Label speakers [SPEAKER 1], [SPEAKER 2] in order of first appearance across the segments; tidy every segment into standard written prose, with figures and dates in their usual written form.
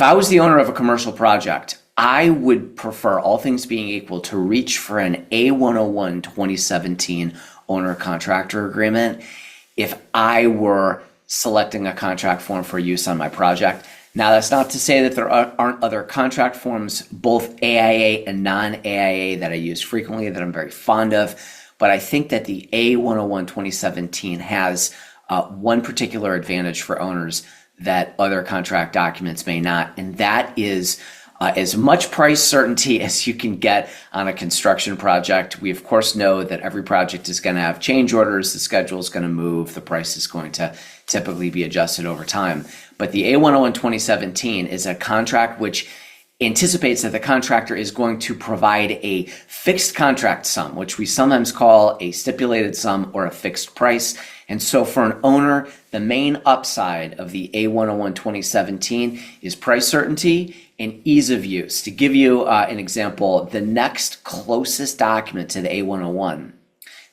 [SPEAKER 1] I was the owner of a commercial project, I would prefer, all things being equal, to reach for an A101-2017 owner-contractor agreement if I were selecting a contract form for use on my project. Now, that's not to say that there aren't other contract forms, both AIA and non-AIA, that I use frequently, that I'm very fond of, but I think that the A101-2017 has one particular advantage for owners that other contract documents may not, and that is as much price certainty as you can get on a construction project. We, of course, know that every project is going to have change orders, the schedule is going to move, the price is going to typically be adjusted over time. But the A101-2017 is a contract which anticipates that the contractor is going to provide a fixed contract sum, which we sometimes call a stipulated sum or a fixed price. And so for an owner, the main upside of the A101-2017 is price certainty and ease of use. To give you an example, the next closest document to the A101,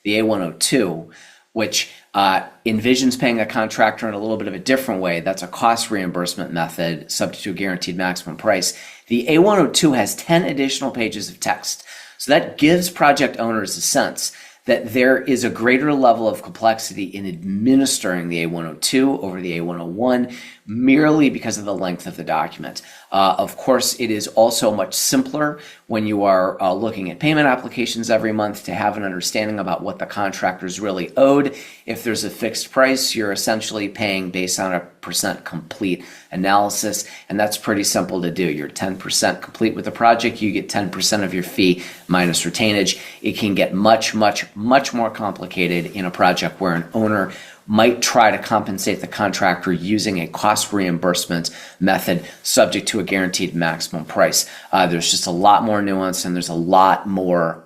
[SPEAKER 1] the A102, which envisions paying a contractor in a little bit of a different way. That's a cost reimbursement method subject to a guaranteed maximum price. The A102 has 10 additional pages of text. So that gives project owners a sense that there is a greater level of complexity in administering the A102 over the A101 merely because of the length of the document. Of course, it is also much simpler when you are looking at payment applications every month to have an understanding about what the contractor is really owed. If there's a fixed price, you're essentially paying based on a percent complete analysis, and that's pretty simple to do. You're 10% complete with the project, you get 10% of your fee minus retainage. It can get much more complicated in a project where an owner might try to compensate the contractor using a cost reimbursement method subject to a guaranteed maximum price. There's just a lot more nuance, and there's a lot more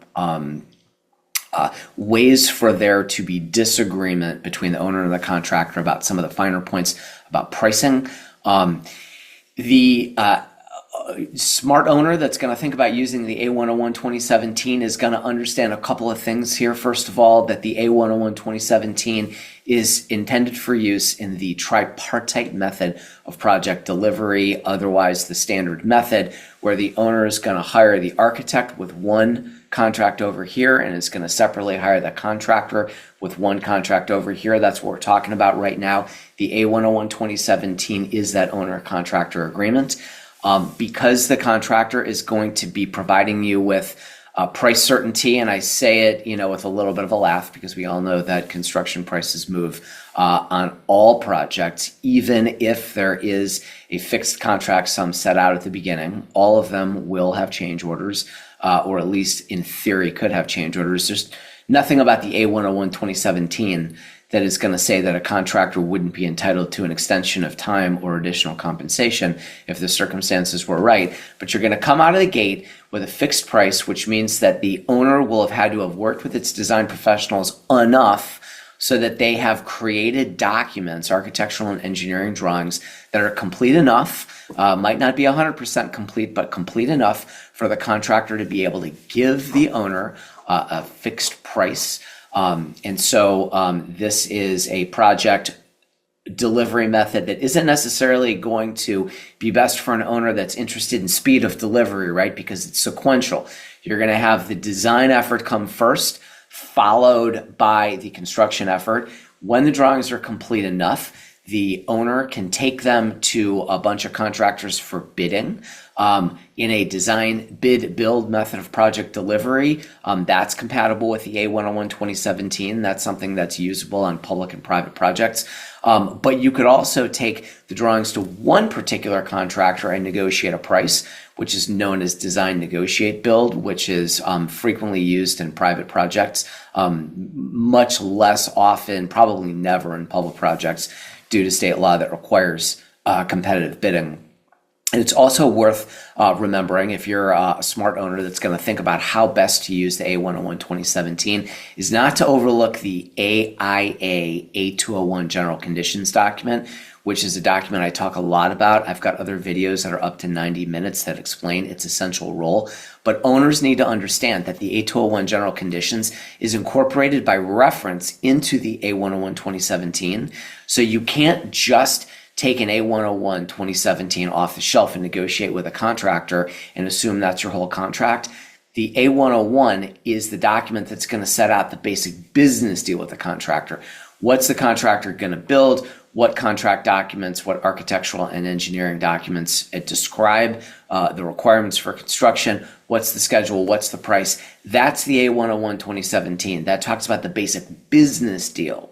[SPEAKER 1] ways for there to be disagreement between the owner and the contractor about some of the finer points about pricing. The smart owner that's going to think about using the A101-2017 is going to understand a couple of things here. First of all, that the A101-2017 is intended for use in the tripartite method of project delivery, otherwise the standard method, where the owner is going to hire the architect with one contract over here and is going to separately hire the contractor with one contract over here. That's what we're talking about right now. The A101-2017 is that owner-contractor agreement. Because the contractor is going to be providing you with price certainty, and I say it, with a little bit of a laugh because we all know that construction prices move on all projects, even if there is a fixed contract sum set out at the beginning. All of them will have change orders, or at least in theory could have change orders. There's nothing about the A101-2017 that is going to say that a contractor wouldn't be entitled to an extension of time or additional compensation if the circumstances were right. But you're going to come out of the gate with a fixed price, which means that the owner will have had to have worked with its design professionals enough so that they have created documents, architectural and engineering drawings, that are complete enough, might not be 100% complete, but complete enough for the contractor to be able to give the owner a fixed price. And so this is a project delivery method that isn't necessarily going to be best for an owner that's interested in speed of delivery, right? Because it's sequential. You're going to have the design effort come first, followed by the construction effort. When the drawings are complete enough, the owner can take them to a bunch of contractors for bidding. In a design bid build method of project delivery, that's compatible with the A101-2017. That's something that's usable on public and private projects. But you could also take the drawings to one particular contractor and negotiate a price, which is known as design negotiate build, which is frequently used in private projects, much less often, probably never in public projects, due to state law that requires competitive bidding. And it's also worth remembering, if you're a smart owner that's going to think about how best to use the A101-2017, is not to overlook the AIA A201 General Conditions document, which is a document I talk a lot about. I've got other videos that are up to 90 minutes that explain its essential role. But owners need to understand that the A201 General Conditions is incorporated by reference into the A101-2017. So you can't just take an A101-2017 off the shelf and negotiate with a contractor and assume that's your whole contract. The A101 is the document that's going to set out the basic business deal with the contractor. What's the contractor going to build? What contract documents, what architectural and engineering documents describe the requirements for construction? What's the schedule? What's the price? That's the A101-2017. That talks about the basic business deal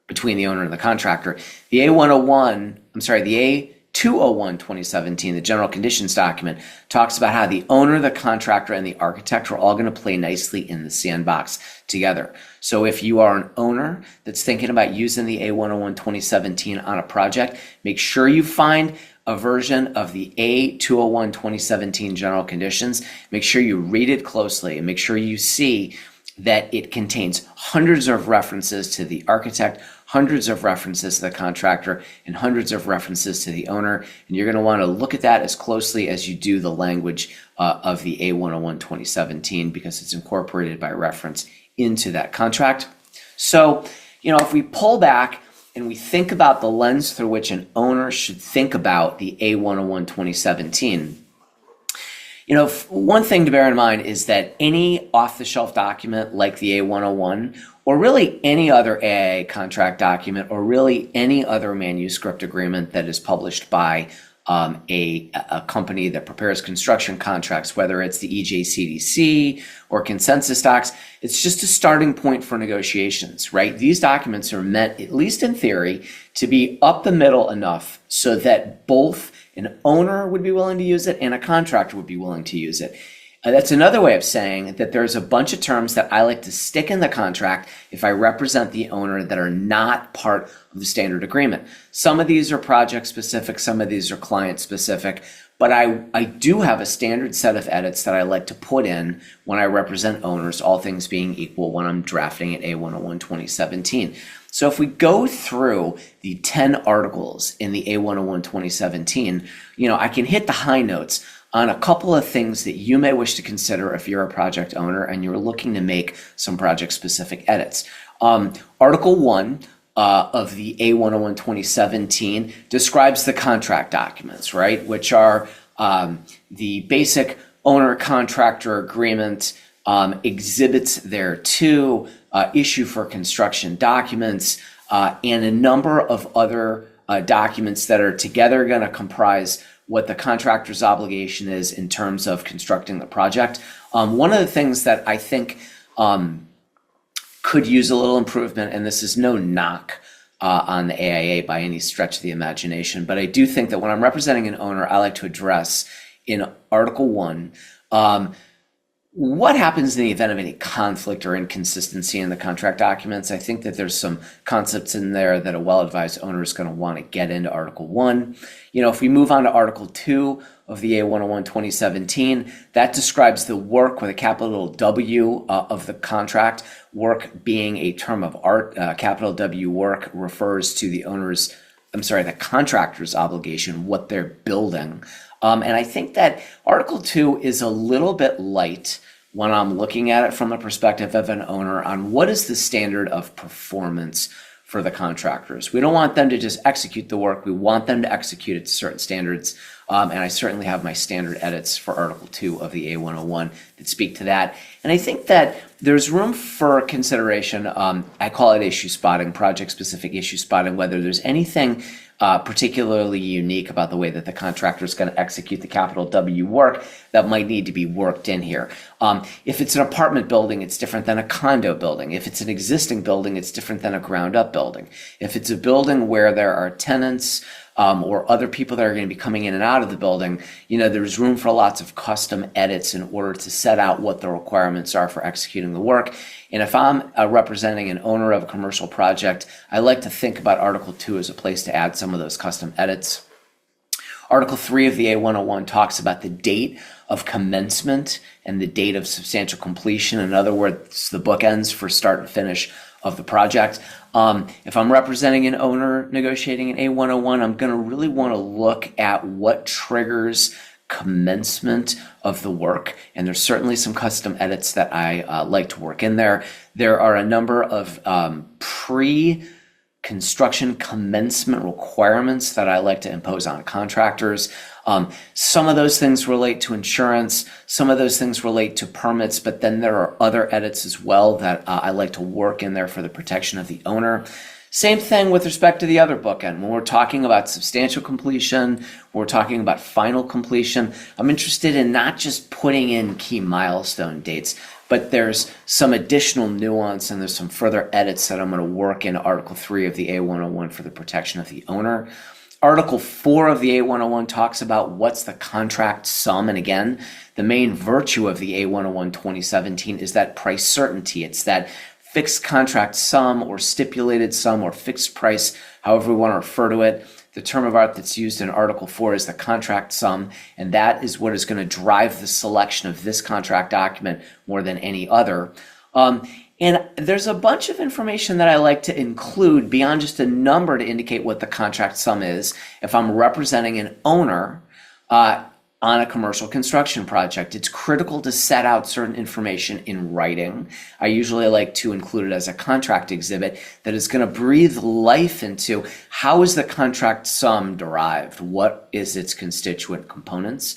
[SPEAKER 1] between the owner and the contractor. The A201-2017, the general conditions document, talks about how the owner, the contractor, and the architect are all going to play nicely in the sandbox together. So if you are an owner that's thinking about using the A101-2017 on a project, make sure you find a version of the A201-2017 general conditions. Make sure you read it closely and make sure you see that it contains hundreds of references to the architect, hundreds of references to the contractor, and hundreds of references to the owner. And you're going to want to look at that as closely as you do the language of the A101-2017 because it's incorporated by reference into that contract. So, if we pull back and we think about the lens through which an owner should think about the A101-2017, one thing to bear in mind is that any off-the-shelf document like the A101 or really any other AIA contract document or really any other manuscript agreement that is published by a company that prepares construction contracts, whether it's the EJCDC or consensus docs, it's just a starting point for negotiations, right? These documents are meant, at least in theory, to be up the middle enough so that both an owner would be willing to use it and a contractor would be willing to use it. That's another way of saying that there's a bunch of terms that I like to stick in the contract if I represent the owner that are not part of the standard agreement. Some of these are project specific, some of these are client specific, but I do have a standard set of edits that I like to put in when I represent owners, all things being equal when I'm drafting an A101-2017. So if we go through the 10 articles in the A101-2017, I can hit the high notes on a couple of things that you may wish to consider if you're a project owner and you're looking to make some project-specific edits. Article 1 of the A101-2017 describes the contract documents, right, which are the basic owner-contractor agreement, exhibits thereto, issue for construction documents, and a number of other documents that are together going to comprise what the contractor's obligation is in terms of constructing the project. One of the things that I think could use a little improvement, and this is no knock on the AIA by any stretch of the imagination, but I do think that when I'm representing an owner, I like to address in Article 1 what happens in the event of any conflict or inconsistency in the contract documents. I think that there's some concepts in there that a well-advised owner is going to want to get into Article 1. If we move on to Article 2 of the A101-2017, that describes the work with a capital W of the contract, work being a term of art. Capital W work refers to the contractor's obligation, what they're building. And I think that Article 2 is a little bit light when I'm looking at it from the perspective of an owner on what is the standard of performance for the contractors. We don't want them to just execute the work. We want them to execute it to certain standards. And I certainly have my standard edits for Article 2 of the A101 that speak to that. And I think that there's room for consideration. I call it issue spotting, project-specific issue spotting, whether there's anything particularly unique about the way that the contractor is going to execute the capital W work that might need to be worked in here. If it's an apartment building, it's different than a condo building. If it's an existing building, it's different than a ground-up building. If it's a building where there are tenants or other people that are going to be coming in and out of the building, there's room for lots of custom edits in order to set out what the requirements are for executing the work. And if I'm representing an owner of a commercial project, I like to think about Article 2 as a place to add some of those custom edits. Article 3 of the A101 talks about the date of commencement and the date of substantial completion. In other words, the bookends for start and finish of the project. If I'm representing an owner negotiating an A101, I'm going to really want to look at what triggers commencement of the work, and there's certainly some custom edits that I like to work in there. There are a number of construction commencement requirements that I like to impose on contractors. Some of those things relate to insurance, some of those things relate to permits, but then there are other edits as well that I like to work in there for the protection of the owner. Same thing with respect to the other bookend. When we're talking about substantial completion, when we're talking about final completion, I'm interested in not just putting in key milestone dates, but there's some additional nuance and there's some further edits that I'm going to work in Article 3 of the A101 for the protection of the owner. Article 4 of the A101 talks about what's the contract sum. And again, the main virtue of the A101-2017 is that price certainty. It's that fixed contract sum or stipulated sum or fixed price, however we want to refer to it. The term of art that's used in Article 4 is the contract sum, and that is what is going to drive the selection of this contract document more than any other. And there's a bunch of information that I like to include beyond just a number to indicate what the contract sum is if I'm representing an owner on a commercial construction project. It's critical to set out certain information in writing. I usually like to include it as a contract exhibit that is going to breathe life into how is the contract sum derived? What is its constituent components?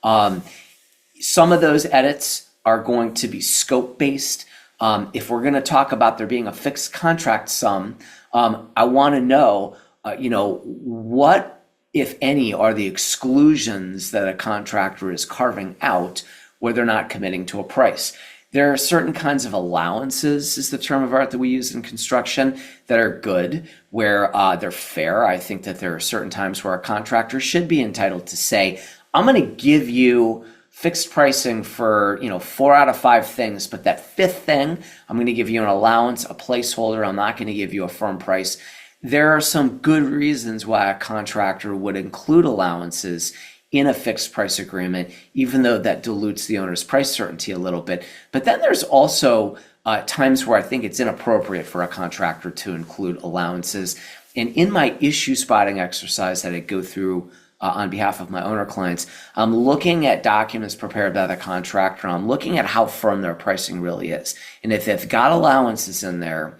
[SPEAKER 1] Some of those edits are going to be scope-based. If we're going to talk about there being a fixed contract sum, I want to know, what, if any, are the exclusions that a contractor is carving out where they're not committing to a price. There are certain kinds of allowances, is the term of art that we use in construction, that are good, where they're fair. I think that there are certain times where a contractor should be entitled to say, I'm going to give you fixed pricing for 4 out of 5 things, but that 5th thing, I'm going to give you an allowance, a placeholder. I'm not going to give you a firm price. There are some good reasons why a contractor would include allowances in a fixed price agreement, even though that dilutes the owner's price certainty a little bit. But then there's also times where I think it's inappropriate for a contractor to include allowances. And in my issue spotting exercise that I go through on behalf of my owner clients, I'm looking at documents prepared by the contractor. I'm looking at how firm their pricing really is. And if they've got allowances in there,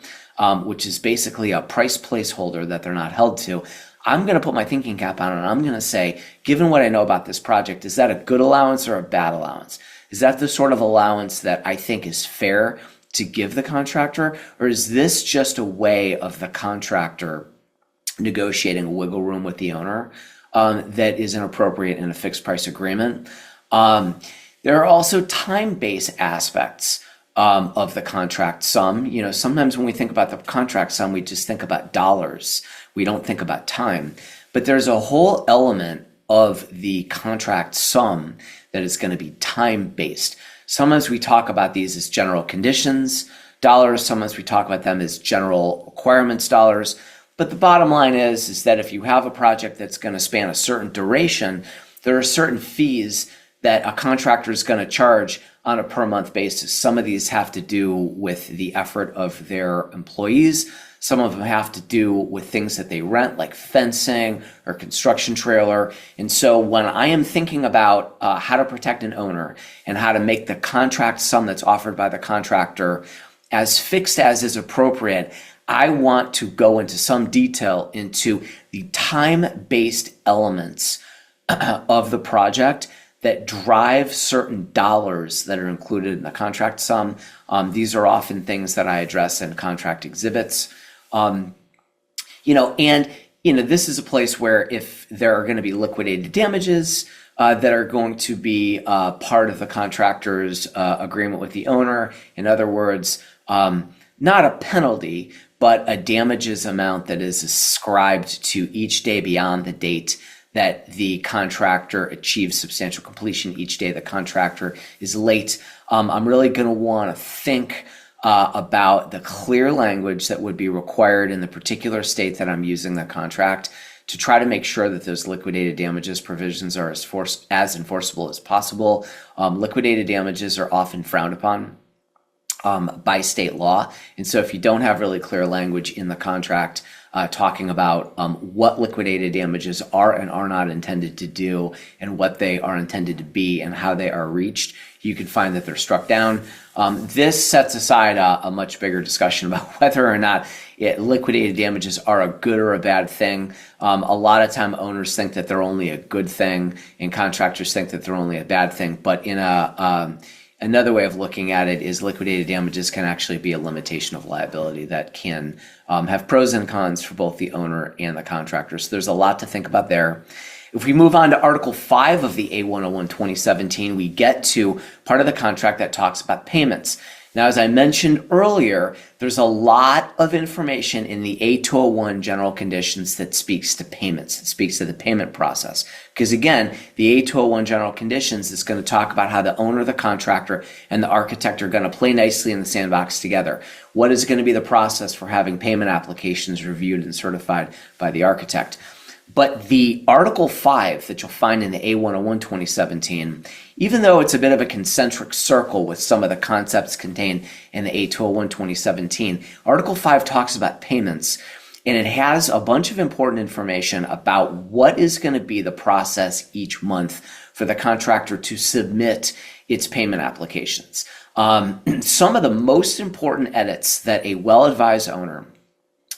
[SPEAKER 1] which is basically a price placeholder that they're not held to, I'm going to put my thinking cap on and I'm going to say, given what I know about this project, is that a good allowance or a bad allowance? Is that the sort of allowance that I think is fair to give the contractor? Or is this just a way of the contractor negotiating a wiggle room with the owner that is inappropriate in a fixed price agreement? There are also time-based aspects of the contract sum. Sometimes when we think about the contract sum, we just think about dollars. We don't think about time. But there's a whole element of the contract sum that is going to be time-based. Sometimes we talk about these as general conditions dollars. Sometimes we talk about them as general requirements dollars. But the bottom line is that if you have a project that's going to span a certain duration, there are certain fees that a contractor is going to charge on a per month basis. Some of these have to do with the effort of their employees. Some of them have to do with things that they rent, like fencing or construction trailer. And so when I am thinking about how to protect an owner and how to make the contract sum that's offered by the contractor as fixed as is appropriate, I want to go into some detail into the time-based elements of the project that drive certain dollars that are included in the contract sum. These are often things that I address in contract exhibits. This is a place where if there are going to be liquidated damages that are going to be part of the contractor's agreement with the owner, in other words, not a penalty, but a damages amount that is ascribed to each day beyond the date that the contractor achieves substantial completion, each day the contractor is late. I'm really going to want to think about the clear language that would be required in the particular state that I'm using the contract to try to make sure that those liquidated damages provisions are as enforceable as possible. Liquidated damages are often frowned upon by state law. And so if you don't have really clear language in the contract talking about what liquidated damages are and are not intended to do and what they are intended to be and how they are reached, you can find that they're struck down. This sets aside a much bigger discussion about whether or not liquidated damages are a good or a bad thing. A lot of time owners think that they're only a good thing and contractors think that they're only a bad thing. But in another way of looking at it is liquidated damages can actually be a limitation of liability that can have pros and cons for both the owner and the contractor. So there's a lot to think about there. If we move on to Article 5 of the A101-2017, we get to part of the contract that talks about payments. Now, as I mentioned earlier, there's a lot of information in the A201 general conditions that speaks to payments. It speaks to the payment process. Because again, the A201 general conditions is going to talk about how the owner, the contractor, and the architect are going to play nicely in the sandbox together. What is going to be the process for having payment applications reviewed and certified by the architect? But the Article 5 that you'll find in the A101-2017, even though it's a bit of a concentric circle with some of the concepts contained in the A201-2017, Article 5 talks about payments, and it has a bunch of important information about what is going to be the process each month for the contractor to submit its payment applications. Some of the most important edits that a well-advised owner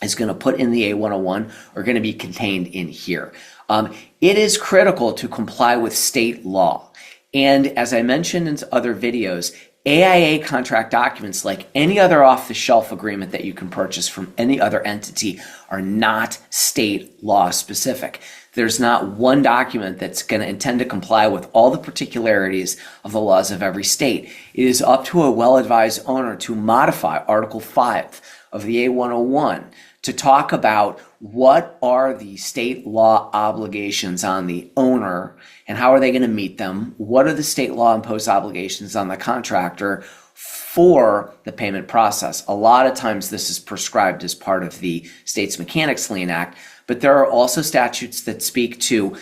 [SPEAKER 1] is going to put in the A101 are going to be contained in here. It is critical to comply with state law. And as I mentioned in other videos, AIA contract documents, like any other off-the-shelf agreement that you can purchase from any other entity, are not state law specific. There's not one document that's going to intend to comply with all the particularities of the laws of every state. It is up to a well-advised owner to modify Article 5 of the A101 to talk about what are the state law obligations on the owner and how are they going to meet them, what are the state law imposed obligations on the contractor for the payment process. A lot of times this is prescribed as part of the State's Mechanics Lien Act, but there are also statutes that speak to,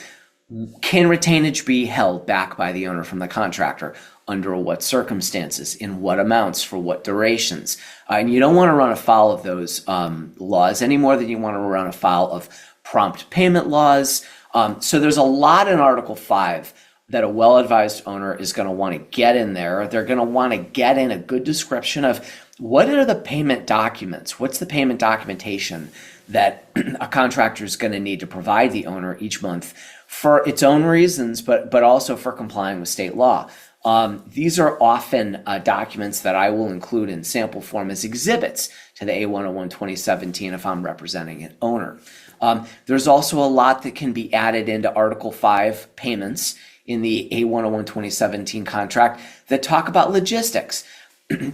[SPEAKER 1] can retainage be held back by the owner from the contractor? Under what circumstances, in what amounts, for what durations. And you don't want to run afoul of those laws any more than you want to run afoul of prompt payment laws. So there's a lot in Article 5 that a well-advised owner is going to want to get in there. They're going to want to get in a good description of what are the payment documents, what's the payment documentation that a contractor is going to need to provide the owner each month for its own reasons, but also for complying with state law. These are often documents that I will include in sample form as exhibits to the A101-2017 if I'm representing an owner. There's also a lot that can be added into Article 5 payments in the A101-2017 contract that talk about logistics.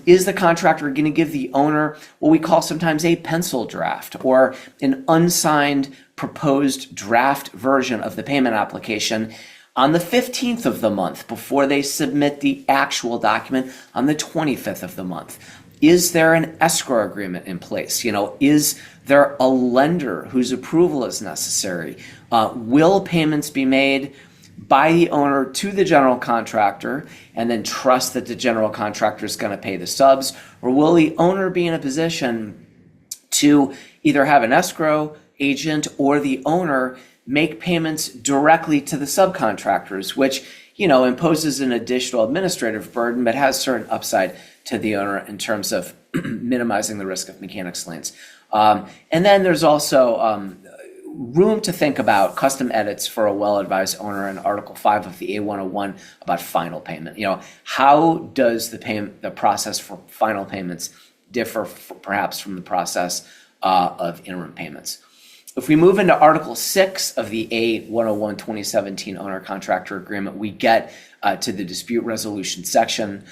[SPEAKER 1] Is the contractor going to give the owner what we call sometimes a pencil draft or an unsigned proposed draft version of the payment application on the 15th of the month before they submit the actual document on the 25th of the month? Is there an escrow agreement in place? Is there a lender whose approval is necessary? Will payments be made by the owner to the general contractor and then trust that the general contractor is going to pay the subs? Or will the owner be in a position to either have an escrow agent or the owner make payments directly to the subcontractors, which, imposes an additional administrative burden, but has certain upside to the owner in terms of minimizing the risk of mechanics liens. And then there's also room to think about custom edits for a well-advised owner in Article 5 of the A101 about final payment. How does the process for final payments differ perhaps from the process of interim payments? If we move into Article 6 of the A101-2017 Owner-Contractor Agreement, we get to the dispute resolution section.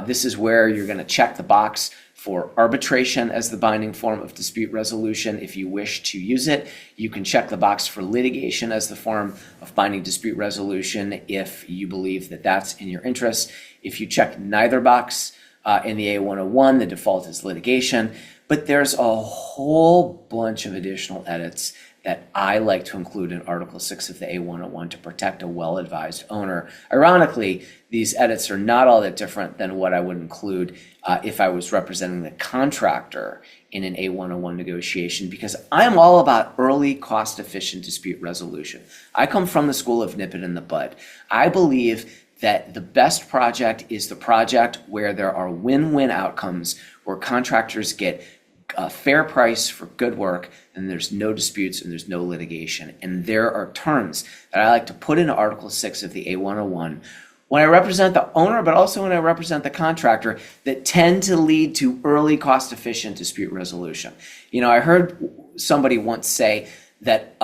[SPEAKER 1] This is where you're going to check the box for arbitration as the binding form of dispute resolution. If you wish to use it, you can check the box for litigation as the form of binding dispute resolution if you believe that that's in your interest. If you check neither box in the A101, the default is litigation. But there's a whole bunch of additional edits that I like to include in Article 6 of the A101 to protect a well-advised owner. Ironically, these edits are not all that different than what I would include if I was representing the contractor in an A101 negotiation, because I'm all about early, cost-efficient dispute resolution. I come from the school of nip it in the bud. I believe that the best project is the project where there are win-win outcomes, where contractors get a fair price for good work, then there's no disputes and there's no litigation. And there are terms that I like to put into Article 6 of the A101 when I represent the owner, but also when I represent the contractor, that tend to lead to early, cost-efficient dispute resolution. I heard somebody once say that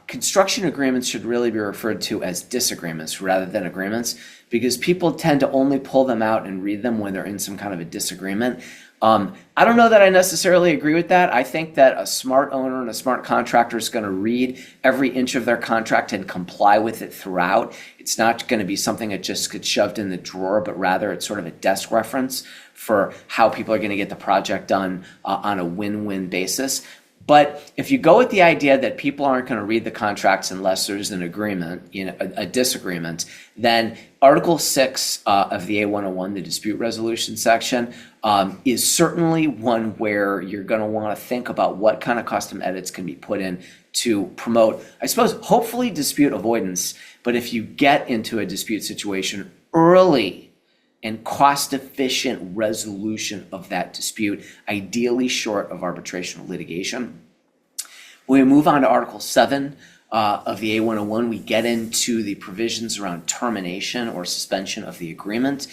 [SPEAKER 1] construction agreements should really be referred to as disagreements rather than agreements, because people tend to only pull them out and read them when they're in some kind of a disagreement. I don't know that I necessarily agree with that. I think that a smart owner and a smart contractor is going to read every inch of their contract and comply with it throughout. It's not going to be something that just gets shoved in the drawer, but rather it's sort of a desk reference for how people are going to get the project done on a win-win basis. But if you go with the idea that people aren't going to read the contracts unless there's an agreement, a disagreement, then Article 6 of the A101, the dispute resolution section, is certainly one where you're going to want to think about what kind of custom edits can be put in to promote, I suppose, hopefully dispute avoidance. But if you get into a dispute situation early and cost-efficient resolution of that dispute, ideally short of arbitration or litigation. When we move on to Article 7 of the A101, we get into the provisions around termination or suspension of the agreement.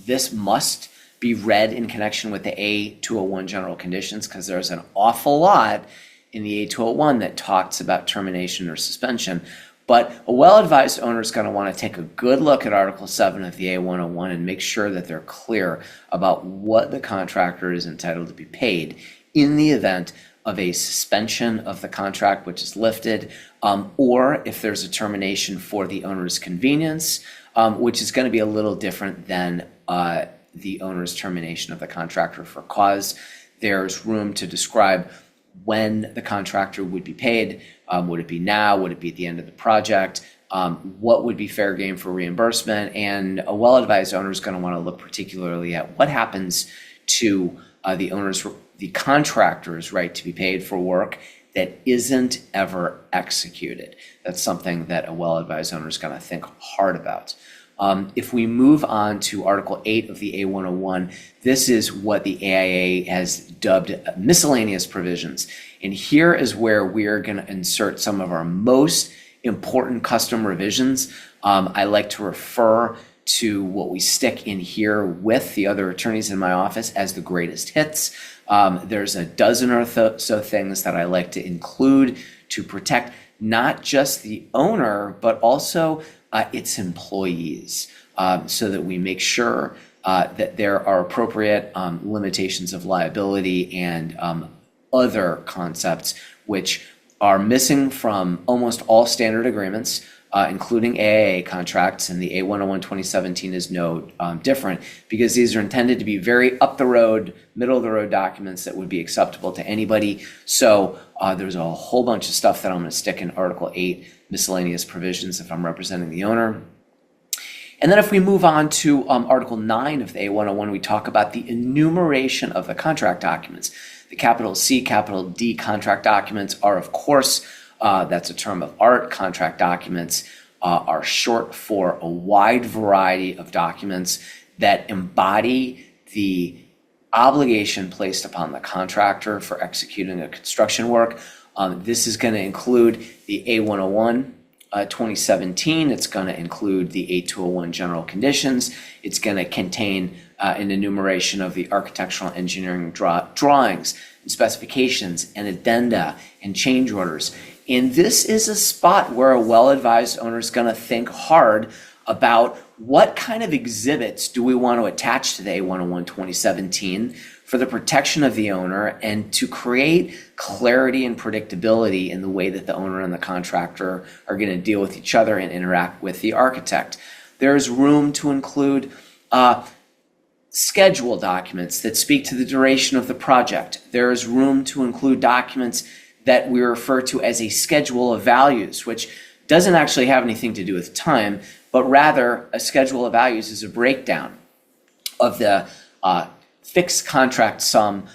[SPEAKER 1] This must be read in connection with the A201 general conditions, because there's an awful lot in the A201 that talks about termination or suspension. But a well-advised owner is going to want to take a good look at Article 7 of the A101 and make sure that they're clear about what the contractor is entitled to be paid in the event of a suspension of the contract, which is lifted, or if there's a termination for the owner's convenience, which is going to be a little different than the owner's termination of the contractor for cause. There's room to describe when the contractor would be paid. Would it be now? Would it be at the end of the project? What would be fair game for reimbursement? And a well-advised owner is going to want to look particularly at what happens to the contractor's right to be paid for work that isn't ever executed. That's something that a well-advised owner is going to think hard about. If we move on to Article 8 of the A101, this is what the AIA has dubbed miscellaneous provisions. And here is where we are going to insert some of our most important custom revisions. I like to refer to what we stick in here with the other attorneys in my office as the greatest hits. There's a dozen or so things that I like to include to protect not just the owner, but also its employees, so that we make sure that there are appropriate limitations of liability and other concepts which are missing from almost all standard agreements, including AIA contracts, and the A101-2017 is no different, because these are intended to be very up-the-road, middle-of-the-road documents that would be acceptable to anybody. So there's a whole bunch of stuff that I'm going to stick in Article 8, miscellaneous provisions, if I'm representing the owner. And then if we move on to Article 9 of the A101, we talk about the enumeration of the contract documents. The capital C, capital D contract documents are, of course, that's a term of art. Contract documents are short for a wide variety of documents that embody the obligation placed upon the contractor for executing a construction work. This is going to include the A101-2017. It's going to include the A201 general conditions. It's going to contain an enumeration of the architectural engineering drawings and specifications and addenda and change orders. And this is a spot where a well-advised owner is going to think hard about what kind of exhibits do we want to attach to the A101-2017 for the protection of the owner and to create clarity and predictability in the way that the owner and the contractor are going to deal with each other and interact with the architect. There's room to include schedule documents that speak to the duration of the project. There is room to include documents that we refer to as a schedule of values, which doesn't actually have anything to do with time, but rather a schedule of values is a breakdown of the fixed contract sum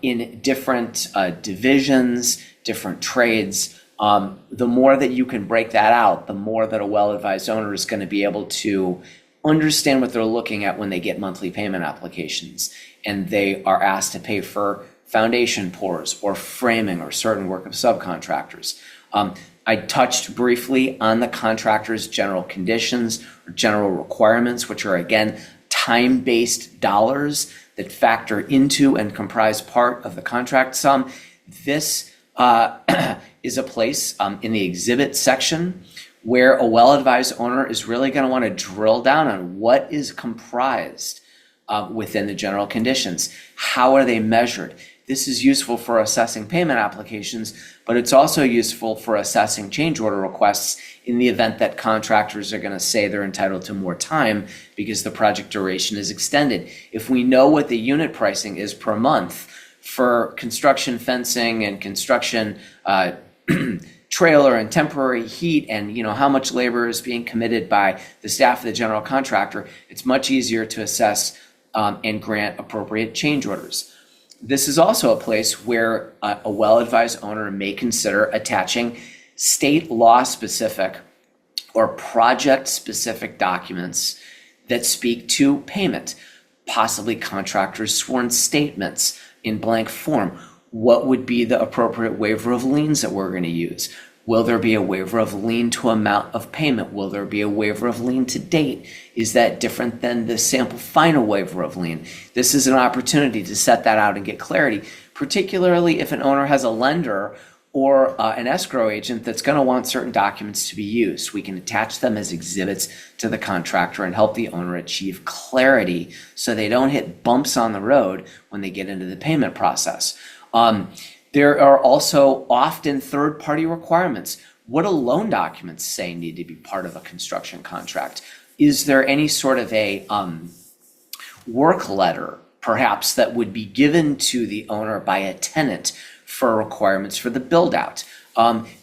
[SPEAKER 1] in different divisions, different trades. The more that you can break that out, the more that a well-advised owner is going to be able to understand what they're looking at when they get monthly payment applications and they are asked to pay for foundation pours or framing or certain work of subcontractors. I touched briefly on the contractor's general conditions or general requirements, which are, again, time-based dollars that factor into and comprise part of the contract sum. This is a place in the exhibit section where a well-advised owner is really going to want to drill down on what is comprised within the general conditions. How are they measured? This is useful for assessing payment applications, but it's also useful for assessing change order requests in the event that contractors are going to say they're entitled to more time because the project duration is extended. If we know what the unit pricing is per month for construction fencing and construction trailer and temporary heat, and how much labor is being committed by the staff of the general contractor, it's much easier to assess and grant appropriate change orders. This is also a place where a well-advised owner may consider attaching state law-specific or project-specific documents that speak to payment, possibly contractors' sworn statements in blank form. What would be the appropriate waiver of liens that we're going to use? Will there be a waiver of lien to amount of payment? Will there be a waiver of lien to date? Is that different than the sample final waiver of lien? This is an opportunity to set that out and get clarity, particularly if an owner has a lender or an escrow agent that's going to want certain documents to be used. We can attach them as exhibits to the contractor and help the owner achieve clarity so they don't hit bumps on the road when they get into the payment process. There are also often third-party requirements. What do loan documents say need to be part of a construction contract? Is there any sort of a work letter, perhaps, that would be given to the owner by a tenant for requirements for the build-out?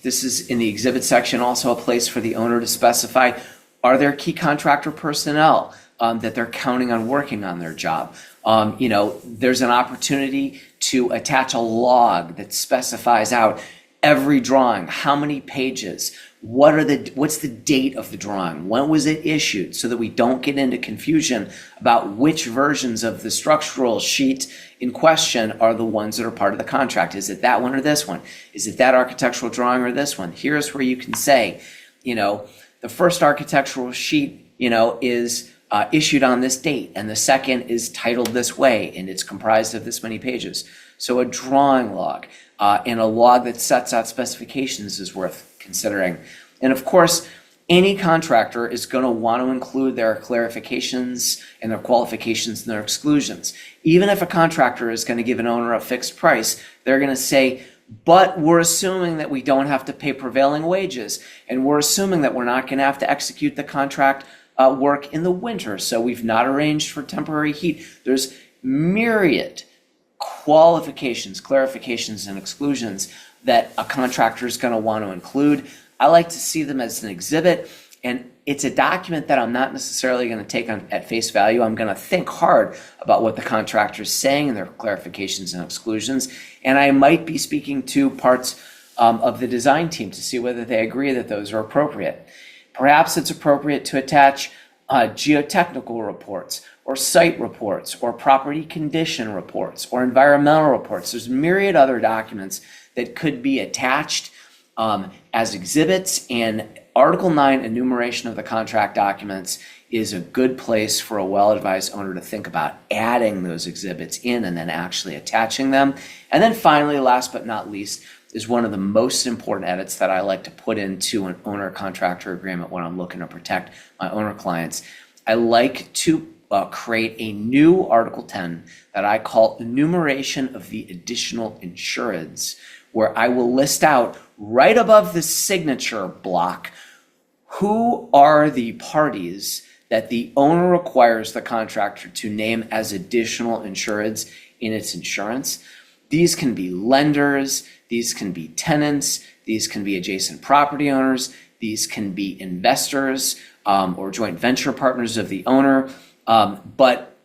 [SPEAKER 1] This is in the exhibit section, also a place for the owner to specify, are there key contractor personnel that they're counting on working on their job? There's an opportunity to attach a log that specifies out every drawing, how many pages, what's the date of the drawing, when was it issued, so that we don't get into confusion about which versions of the structural sheet in question are the ones that are part of the contract. Is it that one or this one? Is it that architectural drawing or this one? Here's where you can say, the first architectural sheet, is issued on this date, and the second is titled this way, and it's comprised of this many pages. So a drawing log and a log that sets out specifications is worth considering. And of course, any contractor is going to want to include their clarifications and their qualifications and their exclusions. Even if a contractor is going to give an owner a fixed price, they're going to say, but we're assuming that we don't have to pay prevailing wages, and we're assuming that we're not going to have to execute the contract work in the winter, so we've not arranged for temporary heat. There's myriad qualifications, clarifications, and exclusions that a contractor is going to want to include. I like to see them as an exhibit, and it's a document that I'm not necessarily going to take on at face value. I'm going to think hard about what the contractor is saying in their clarifications and exclusions, and I might be speaking to parts of the design team to see whether they agree that those are appropriate. Perhaps it's appropriate to attach geotechnical reports or site reports or property condition reports or environmental reports. There's myriad other documents that could be attached as exhibits, and Article 9 enumeration of the contract documents is a good place for a well-advised owner to think about adding those exhibits in and then actually attaching them. And then finally, last but not least, is one of the most important edits that I like to put into an owner-contractor agreement when I'm looking to protect my owner clients. I like to create a new Article 10 that I call enumeration of the additional insureds, where I will list out right above the signature block who are the parties that the owner requires the contractor to name as additional insureds in its insurance. These can be lenders, these can be tenants, these can be adjacent property owners, these can be investors or joint venture partners of the owner. But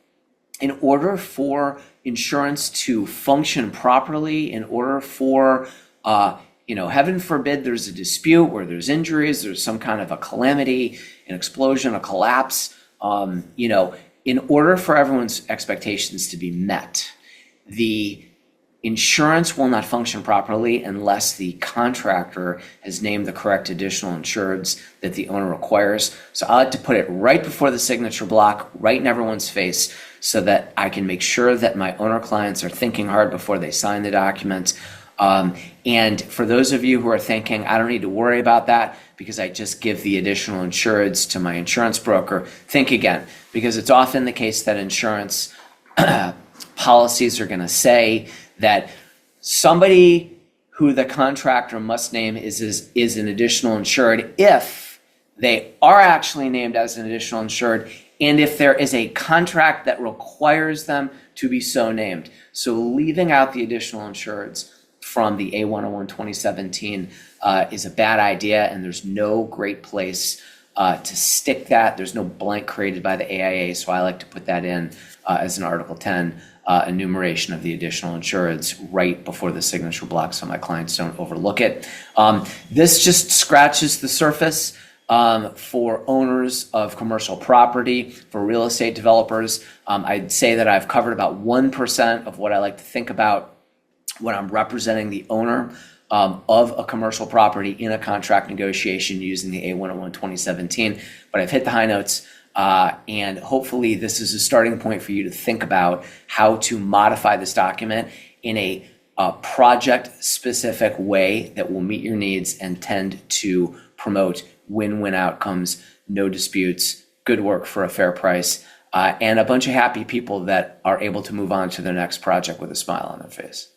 [SPEAKER 1] in order for insurance to function properly, in order for, heaven forbid there's a dispute where there's injuries, there's some kind of a calamity, an explosion, a collapse, in order for everyone's expectations to be met, the Insurance will not function properly unless the contractor has named the correct additional insureds that the owner requires. So I like to put it right before the signature block, right in everyone's face, so that I can make sure that my owner clients are thinking hard before they sign the document. And for those of you who are thinking, I don't need to worry about that because I just give the additional insureds to my insurance broker, think again, because it's often the case that insurance policies are going to say that somebody who the contractor must name is an additional insured if they are actually named as an additional insured and if there is a contract that requires them to be so named. So leaving out the additional insureds from the A101-2017 is a bad idea, and there's no great place to stick that. There's no blank created by the AIA, so I like to put that in as an Article 10 enumeration of the additional insureds right before the signature block so my clients don't overlook it. This just scratches the surface for owners of commercial property, for real estate developers. I'd say that I've covered about 1% of what I like to think about when I'm representing the owner of a commercial property in a contract negotiation using the A101-2017, but I've hit the high notes. And hopefully this is a starting point for you to think about how to modify this document in a project-specific way that will meet your needs and tend to promote win-win outcomes, no disputes, good work for a fair price, and a bunch of happy people that are able to move on to their next project with a smile on their face.